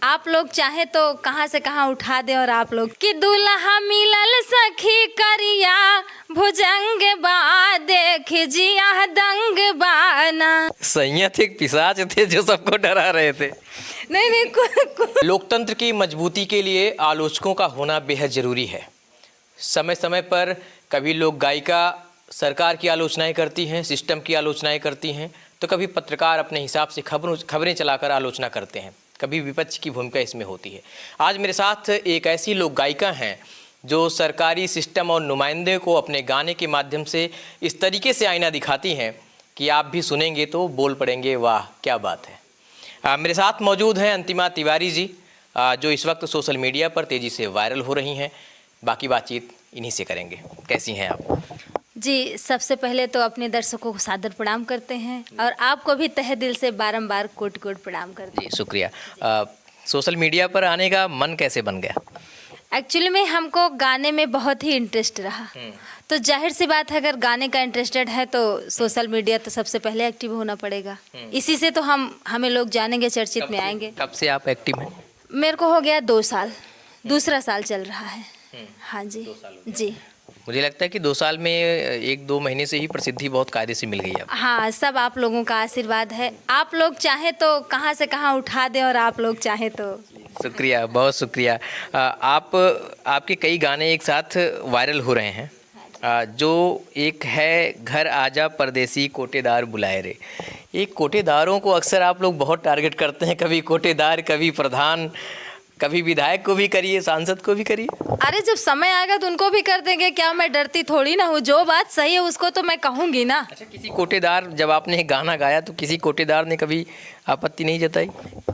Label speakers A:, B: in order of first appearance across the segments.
A: आप लोग चाहे तो कहाँ से कहाँ उठा दे और आप लोग कि दुल्हा मिलल सखी करिया भुजंग बा देख जिया दंग बाना।
B: सैया थे, एक पिशाच थे जो सबको डरा रहे थे।
A: नहीं
B: लोकतंत्र की मजबूती के लिए आलोचकों का होना बेहद ज़रूरी है। समय समय पर कभी लोग गायिका सरकार की आलोचनाएं करती हैं, सिस्टम की आलोचनाएं करती हैं, तो कभी पत्रकार अपने हिसाब से खबरें चलाकर आलोचना करते हैं। कभी विपक्ष की भूमिका इसमें होती है। आज मेरे साथ एक ऐसी लोक गायिका हैं जो सरकारी सिस्टम और नुमाइंदे को अपने गाने के माध्यम से इस तरीके से आईना दिखाती हैं कि आप भी सुनेंगे तो बोल पड़ेंगे, वाह क्या बात है। मेरे साथ मौजूद हैं अंतिमा तिवारी जी, जो इस वक्त सोशल मीडिया पर तेज़ी से वायरल हो रही हैं। बाकी बातचीत इन्हीं से करेंगे। कैसी हैं आप?
A: जी, सबसे पहले तो अपने दर्शकों को सादर प्रणाम करते हैं और आपको भी तहे दिल से बारंबार कोट कोट प्रणाम करते हैं।
B: जी शुक्रिया। सोशल मीडिया पर आने का मन कैसे बन गया?
A: एक्चुअली में हमको गाने में बहुत ही इंटरेस्ट रहा, तो जाहिर सी बात है अगर गाने का इंटरेस्टेड है तो सोशल मीडिया तो सबसे पहले एक्टिव होना पड़ेगा। इसी से तो हमें लोग जानेंगे, चर्चित में आएंगे।
B: कब से आप एक्टिव हैं?
A: मेरे को हो गया 2 साल, दूसरा साल चल रहा है। हाँ जी जी।
B: मुझे लगता है कि 2 साल में 1-2 महीने से ही प्रसिद्धि बहुत कायदे से मिल गई है।
A: हाँ, सब आप लोगों का आशीर्वाद है। आप लोग चाहे तो कहाँ से कहाँ उठा दें और आप लोग चाहे तो।
B: शुक्रिया, बहुत शुक्रिया। आपके कई गाने एक साथ वायरल हो रहे हैं। जो एक है घर आजा परदेसी कोटेदार बुलाए रे। ये कोटेदारों को अक्सर आप लोग बहुत टारगेट करते हैं, कभी कोटेदार, कभी प्रधान, कभी विधायक को भी करिए, सांसद को भी करिए।
A: अरे जब समय आएगा तो उनको भी कर देंगे, क्या मैं डरती थोड़ी ना हूँ। जो बात सही है उसको तो मैं कहूँगी ना।
B: अच्छा, किसी कोटेदार, जब आपने गाना गाया तो किसी कोटेदार ने कभी आपत्ति नहीं जताई?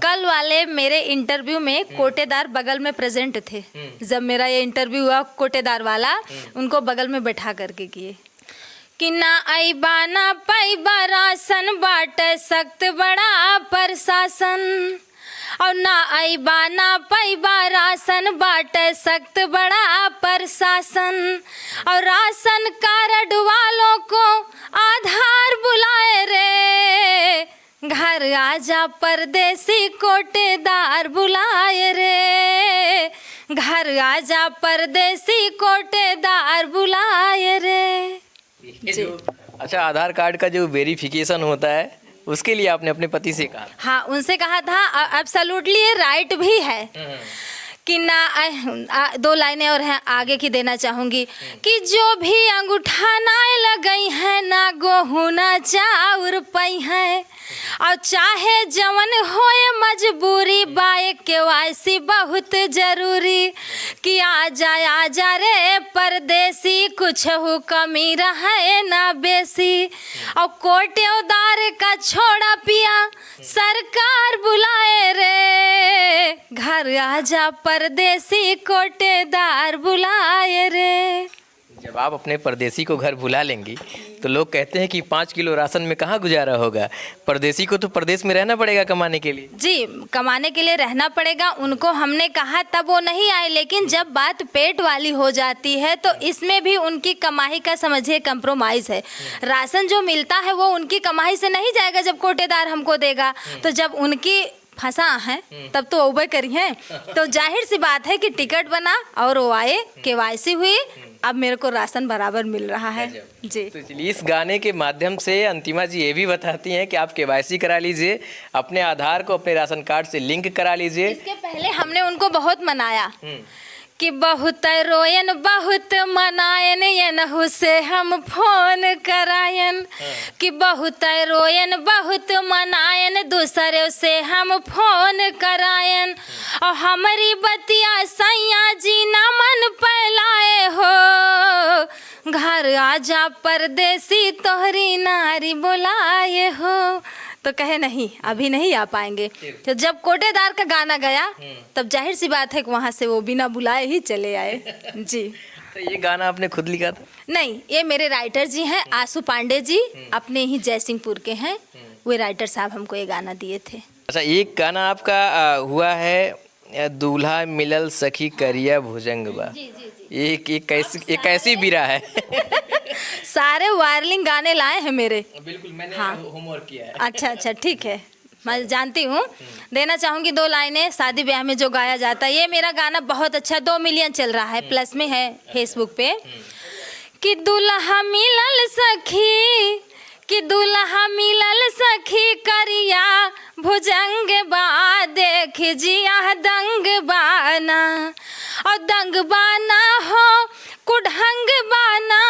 A: कल वाले मेरे इंटरव्यू में कोटेदार बगल में प्रेजेंट थे। जब मेरा ये इंटरव्यू हुआ कोटेदार वाला, उनको बगल में बैठा करके किए कि ना अइबा ना पैबा राशन बाट सख्त बड़ा प्रशासन, और ना अइबा ना पैबा राशन बाट सख्त बड़ा प्रशासन, और राशन कार्ड वालों को आधार बुलाए रे, घर आजा परदेसी कोटेदार बुलाए रे, घर आजा परदेसी कोटेदार बुलाए रे।
B: अच्छा, आधार कार्ड का जो वेरिफिकेशन होता है उसके लिए आपने अपने पति से कहा?
A: हाँ, उनसे कहा था। एब्सोल्युटली ये राइट भी है कि ना 2 लाइनें और हैं आगे की देना चाहूँगी कि जो भी अंगूठा ना लगई है ना गोहू ना चाउर पई है, और चाहे जवन होए मजबूरी बाए KYC बहुत जरूरी, कि आ जा रे परदेसी कुछ हो कमी रहे ना बेसी, और कोटेदार का छोड़ा पिया सरकार बुलाए रे, घर आजा परदेसी कोटेदार बुलाए रे।
B: जब आप अपने परदेसी को घर बुला लेंगी तो लोग कहते हैं कि 5 किलो राशन में कहाँ गुजारा होगा। परदेसी को तो प्रदेश में रहना पड़ेगा कमाने के लिए।
A: जी, कमाने के लिए रहना पड़ेगा। उनको हमने कहा तब वो नहीं आए, लेकिन जब बात पेट वाली हो जाती है तो इसमें भी उनकी कमाई का समझिए कंप्रोमाइज़ है। राशन जो मिलता है वो उनकी कमाई से नहीं जाएगा जब कोटेदार हमको देगा, तो जब उनकी फंसा है तब तो ओबे करी है। तो जाहिर सी बात है कि टिकट बना और वो आए, KYC हुई, अब मेरे को राशन बराबर मिल रहा है। जी,
B: तो चलिए इस गाने के माध्यम से अंतिमा जी ये भी बताती हैं कि आप KYC करा लीजिए, अपने आधार को अपने राशन कार्ड से लिंक करा लीजिए।
A: इसके पहले हमने उनको बहुत मनाया कि बहुत रोयन बहुत मनायन यनहु से हम फोन करायन, कि बहुत रोयन बहुत मनायन दूसरे से हम फोन करायन, और हमारी बतिया सैया जी ना मन पहलाए हो, घर आजा परदेसी तोहरी नारी बुलाए हो। तो कहे नहीं, अभी नहीं आ पाएंगे। तो जब कोटेदार का गाना गया तब जाहिर सी बात है कि वहाँ से वो बिना बुलाए ही चले आए। जी।
B: तो ये गाना आपने खुद लिखा था?
A: नहीं, ये मेरे राइटर जी हैं, आशु पांडे जी, अपने ही जयसिंहपुर के हैं। वे राइटर साहब हमको ये गाना दिए थे।
B: अच्छा, एक गाना आपका हुआ है दूल्हा मिलल सखी करिया भुजंगबा। एक कैसी बिरा है?
A: सारे वायरलिंग गाने लाए हैं मेरे।
B: बिल्कुल, मैंने
A: हाँ।
B: होमवर्क किया है।
A: अच्छा, ठीक है। मैं जानती हूँ। देना चाहूँगी 2 लाइनें। शादी ब्याह में जो गाया जाता है, ये मेरा गाना बहुत अच्छा 2 मिलियन चल रहा है, प्लस में है फेसबुक पे। कि दुल्हा मिलल सखी, कि दुल्हा मिलल सखी करिया भुजंग बा, देख जिया दंग बाना, और दंग बाना हो कुढंग बाना,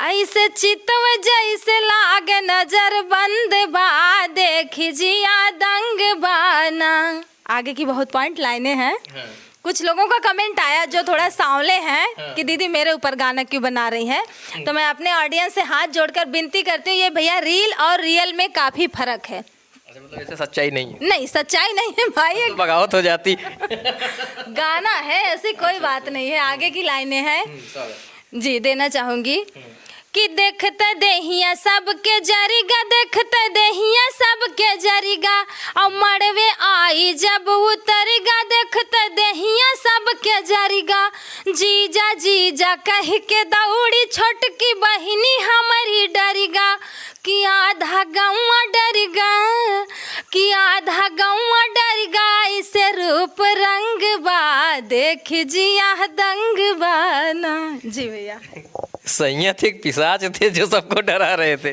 A: ऐसे चितव जैसे लाग नजर बंद बा, देख जिया दंग बाना। आगे की बहुत पॉइंट लाइनें हैं। कुछ लोगों का कमेंट आया जो थोड़ा सांवले हैं कि दीदी मेरे ऊपर गाना क्यों बना रही हैं, तो मैं अपने ऑडियंस से हाथ जोड़कर विनती करती हूँ, ये भैया रील और रियल में काफ़ी फर्क है।
B: अच्छा, मतलब ऐसे सच्चाई नहीं है?
A: नहीं, सच्चाई नहीं है भाई,
B: तो बगावत हो जाती।
A: गाना है, ऐसी कोई बात नहीं है। आगे की लाइनें हैं जी, देना चाहूँगी। कि देखते देहिया सबके जरिगा, देखते देहिया सबके जरिगा, और मड़वे आई जब उतरिगा, देखते देहिया सबके जरिगा, जीजा जीजा कह के दौड़ी छोटकी बहिनी हमारी डरिगा, कि आधा गाँव डरिगा, कि आधा गाँव डरिगा, इसे रूप रंग बा, देख जिया दंग बाना। जी भैया,
B: सैया थे, पिशाच थे जो सबको डरा रहे थे।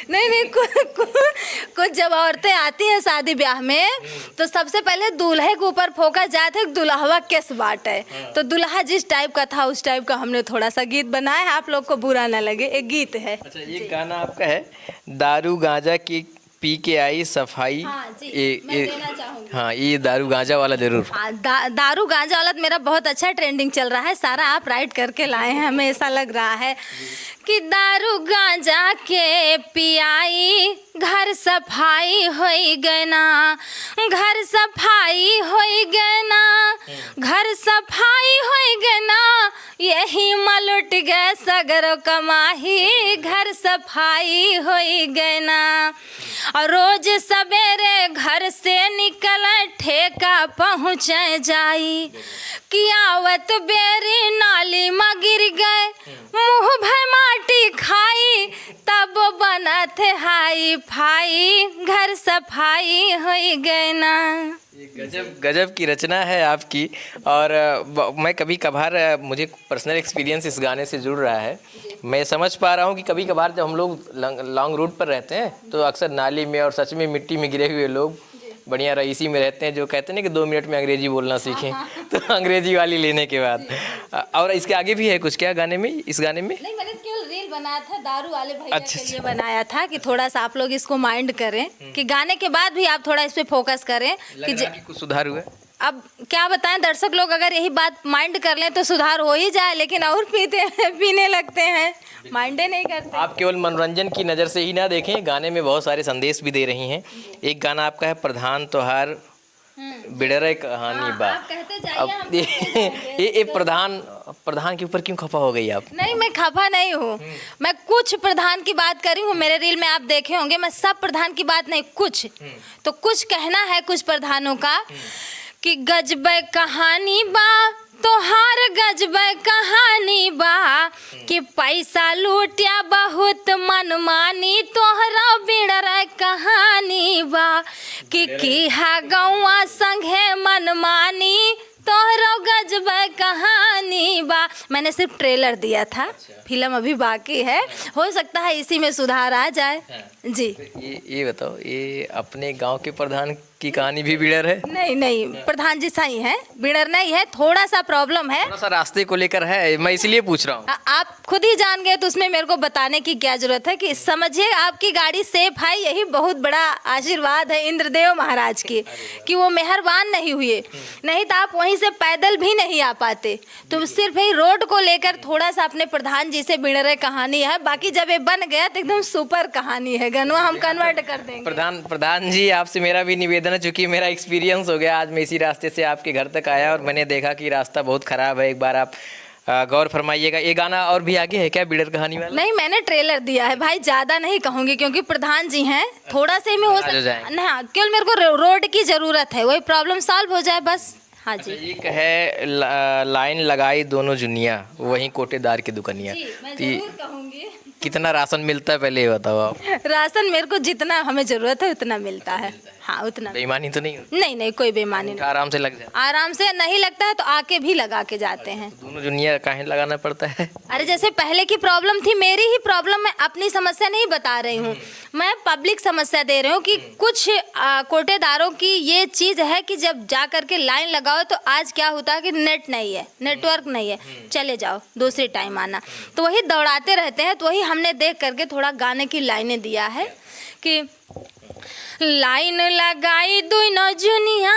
A: नहीं, कुछ जब औरतें आती हैं शादी ब्याह में, तो सबसे पहले दूल्हे के ऊपर फोकस जाते है, दुल्हवा किस बाट है। तो दुल्हा जिस टाइप का था उस टाइप का हमने थोड़ा सा गीत बनाया है, आप लोग को बुरा ना लगे, एक गीत है।
B: अच्छा, ये गाना आपका है, दारू गांजा की पी के आई सफाई।
A: हाँ जी, मैं देना चाहूँगी।
B: हाँ, ये दारू गांजा वाला जरूर।
A: हाँ, दारू गांजा वाला तो मेरा बहुत अच्छा ट्रेंडिंग चल रहा है, सारा आप राइट करके लाए हैं, हमें ऐसा लग रहा है कि दारू गांजा के पियाई घर सफाई होई गना, घर सफाई होई गना, घर सफाई होई गना, यही मलुट गए सगरो कमाही, घर सफाई होई गना, और रोज सवेरे घर से निकल ठेका पहुँच जाई, कि आवत बेरी नाली में गिर गए, मुँह भर माटी खाई, तब बनत हाई फाई, घर सफाई होई गए ना।
B: गजब गजब की रचना है आपकी। और मैं कभी कभार, मुझे पर्सनल एक्सपीरियंस इस गाने से जुड़ रहा है। मैं समझ पा रहा हूँ कि कभी कभार जब हम लोग लॉन्ग रूट पर रहते हैं तो अक्सर नाली में और सच में मिट्टी में गिरे हुए लोग बढ़िया रईसी में रहते हैं, जो कहते हैं ना कि 2 मिनट में अंग्रेजी बोलना सीखें। तो अंग्रेजी वाली लेने के बाद, और इसके आगे भी है कुछ क्या गाने में, इस गाने में?
A: नहीं, मैंने केवल रील बनाया था, दारू वाले भैया के लिए बनाया था कि थोड़ा सा आप लोग इसको माइंड करें, कि गाने के बाद भी आप थोड़ा इस पे फोकस करें कि
B: कुछ सुधार हुआ।
A: अब क्या बताएं, दर्शक लोग अगर यही बात माइंड कर लें तो सुधार हो ही जाए, लेकिन और पीने लगते हैं, माइंडे नहीं करते।
B: आप केवल मनोरंजन की नज़र से ही ना देखें, गाने में बहुत सारे संदेश भी दे रही हैं। एक गाना आपका है, प्रधान त्योहार बिड़रे कहानी बा।
A: आप कहते जाइए,
B: अब ये प्रधान के ऊपर क्यों खफा हो गई आप?
A: नहीं, मैं खफा नहीं हूँ, मैं कुछ प्रधान की बात कर रही हूँ। मेरे रील में आप देखे होंगे, मैं सब प्रधान की बात नहीं, कुछ तो कुछ कहना है कुछ प्रधानों का, कि गजबे कहानी बा तोहार, गजबे कहानी बा, कि पैसा लूटिया बहुत मनमानी, तोहरा बिड़रे कहानी बा, कि हा गौवा संगे मनमानी, तोहरो गजबे कहानी बा। मैंने सिर्फ ट्रेलर दिया था, फिल्म अभी बाकी है, हो सकता है इसी में सुधार आ जाए। जी,
B: ये बताओ, ये अपने गांव के प्रधान की कहानी भी बिड़र है?
A: नहीं, प्रधान जी सही है, बिड़र नहीं है, थोड़ा सा प्रॉब्लम है,
B: थोड़ा सा रास्ते को लेकर है, मैं इसलिए पूछ रहा हूँ।
A: आप खुद ही जान गए तो उसमें मेरे को बताने की क्या जरूरत है। कि समझिए आपकी गाड़ी सेफ है, यही बहुत बड़ा आशीर्वाद है इंद्रदेव महाराज की, कि वो मेहरबान नहीं हुए, नहीं तो आप वहीं से पैदल भी नहीं आ पाते। तो सिर्फ यही रोड को लेकर थोड़ा सा अपने प्रधान जी से बिड़रे कहानी है, बाकी जब ये बन गया तो एकदम सुपर कहानी है, गनवा हम कन्वर्ट कर देंगे।
B: प्रधान जी, आपसे मेरा भी निवेदन है, चूंकि मेरा एक्सपीरियंस हो गया, आज मैं इसी रास्ते से आपके घर तक आया और मैंने देखा कि रास्ता बहुत खराब है, एक बार आप गौर फरमाइएगा। ये गाना और भी आगे है क्या, बिड़र कहानी वाला?
A: नहीं, मैंने ट्रेलर दिया है भाई, ज्यादा नहीं कहूंगी क्योंकि प्रधान जी हैं, थोड़ा से में हो सकता ना, केवल मेरे को रोड की जरूरत है, वही प्रॉब्लम सॉल्व हो जाए बस। हाँ जी।
B: एक है लाइन लगाई दोनों जुनिया, वहीं कोटेदार की दुकानिया।
A: मैं जरूर कहूंगी।
B: कितना राशन मिलता है पहले ये बताओ आप?
A: राशन मेरे को जितना हमें जरूरत है उतना मिलता है। हाँ उतना।
B: बेईमानी तो नहीं होती?
A: नहीं नहीं, कोई बेईमानी नहीं।
B: आराम से लग जाए?
A: आराम से नहीं लगता है तो आके भी लगा के जाते हैं।
B: तो दोनों जुनिया काहे लगाना पड़ता है?
A: अरे जैसे पहले की प्रॉब्लम थी, मेरी ही प्रॉब्लम, मैं अपनी समस्या नहीं बता रही हूँ, मैं पब्लिक समस्या दे रही हूँ कि कुछ कोटेदारों की ये चीज़ है कि जब जा करके लाइन लगाओ तो आज क्या होता है कि नेट नहीं है, नेटवर्क नहीं है, चले जाओ दूसरी टाइम आना, तो वही दौड़ाते रहते हैं। तो वही हमने देख करके थोड़ा गाने की लाइनें दिया है कि लाइन लगाई दुनो जुनिया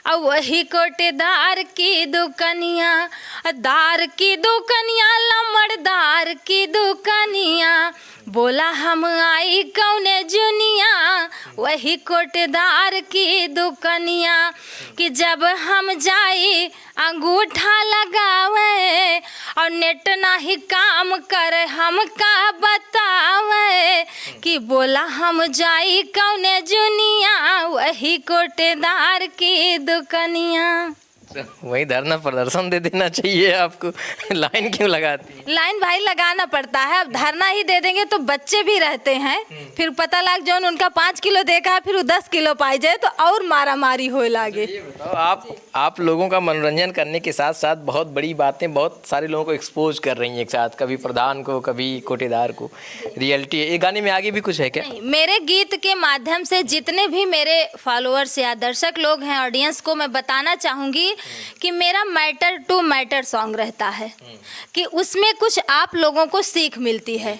A: और वही कोटेदार की दुकनिया, दार की दुकनिया लमड़दार की दुकनिया, बोला हम आई कौने जुनिया वही कोटेदार की दुकनिया, कि जब हम जाई अंगूठा लगावे और नेट नाही काम करे हमका बतावे, कि बोला हम जाई कौने जुनिया वही कोटेदार की दुकनिया।
B: वही धरना प्रदर्शन दे देना चाहिए आपको। लाइन क्यों लगाती है?
A: लाइन भाई लगाना पड़ता है, अब धरना ही दे देंगे तो बच्चे भी रहते हैं, फिर पता लग जो उनका 5 किलो देखा है फिर वो 10 किलो पाई जाए तो और मारा मारी हो लागे।
B: तो आप लोगों का मनोरंजन करने के साथ साथ बहुत बड़ी बातें बहुत सारे लोगों को एक्सपोज कर रही हैं एक साथ, कभी प्रधान को कभी कोटेदार को। रियलिटी है ये गाने में, आगे भी कुछ है क्या?
A: नहीं, मेरे गीत के माध्यम से जितने भी मेरे फॉलोअर्स या दर्शक लोग हैं, ऑडियंस को मैं बताना चाहूँगी कि मेरा मैटर टू मैटर सॉन्ग रहता है, कि उसमें कुछ आप लोगों को सीख मिलती है।